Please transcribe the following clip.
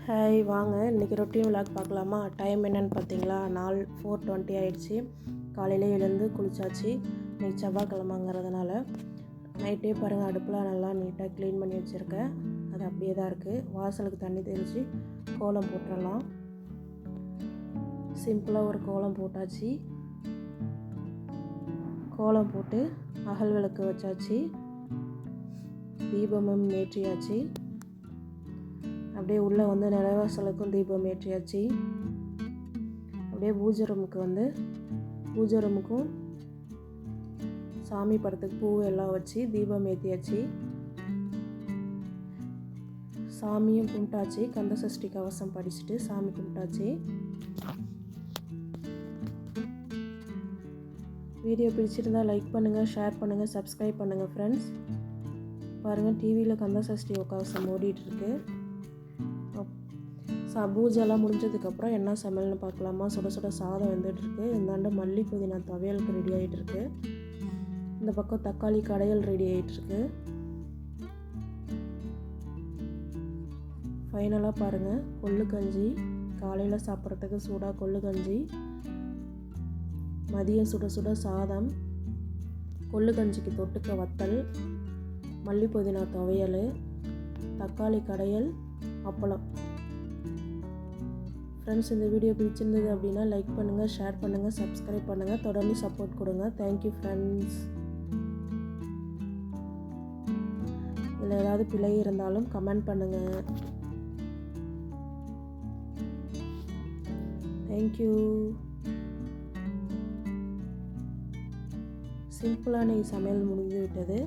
Hi வாங்க இன்றைக்கி routine vlog பார்க்கலாமா. டைம் என்னென்னு பார்த்தீங்களா, 4:20 ஆகிடுச்சி. காலையிலே எழுந்து குளிச்சாச்சு. இன்றைக்கி செவ்வாய்க்கிழமைங்கிறதுனால நைட்டே பாருங்கள், அடுப்பெலாம் நல்லா நீட்டாக க்ளீன் பண்ணி வச்சுருக்கேன். அது அப்படியே தான் இருக்குது. வாசலுக்கு தண்ணி தெளித்து கோலம் போட்டுடலாம். சிம்பிளாக ஒரு கோலம் போட்டாச்சு. கோலம் போட்டு அகல் விளக்கு வச்சாச்சு. தீபமும் ஏற்றியாச்சு. அப்படியே உள்ளே வந்து நிலவாசலுக்கும் தீபம் ஏற்றியாச்சு. அப்படியே பூஜை ரூமுக்கும் சாமி படத்துக்கு பூ எல்லாம் வச்சு தீபம் ஏற்றியாச்சு. சாமியும் கும்பிட்டாச்சு. கந்த சஷ்டி கவசம் படிச்சுட்டு சாமி கும்பிட்டாச்சு. வீடியோ பிடிச்சிருந்தால் லைக் பண்ணுங்கள், ஷேர் பண்ணுங்கள், சப்ஸ்கிரைப் பண்ணுங்கள் ஃப்ரெண்ட்ஸ். பாருங்கள், டிவியில் கந்த சஷ்டி கவசம் ஓடிட்டுருக்கு. பூஜைலாம் முடிஞ்சதுக்கப்புறம் என்ன சமையல்னு பார்க்கலாமா. சுட சுட சாதம் வெந்துட்டுருக்கு. இந்தாண்ட மல்லி புதினா துவையலுக்கு ரெடி ஆகிட்டுருக்கு. இந்த பக்கம் தக்காளி கடையல் ரெடி ஆகிட்டுருக்கு. ஃபைனலாக பாருங்கள், கொள்ளு கஞ்சி காலையில் சாப்பிட்றதுக்கு சூடாக கொள்ளு கஞ்சி, மதியம் சுட சுட சாதம், கொள்ளு கஞ்சிக்கு தொட்டுக்க வத்தல், மல்லி புதினா துவையல், தக்காளி கடையல், அப்பளம். ஃப்ரெண்ட்ஸ், இந்த வீடியோ பிடிச்சிருந்தது அப்படின்னா லைக் பண்ணுங்கள், ஷேர் பண்ணுங்கள், சப்ஸ்கிரைப் பண்ணுங்கள். தொடர்ந்து சப்போர்ட் கொடுங்க. Thank you friends. இதில் ஏதாவது பிழை இருந்தாலும் கமெண்ட் பண்ணுங்கள். தேங்க்யூ. சிம்பிளான சமையல் முடிந்து விட்டது.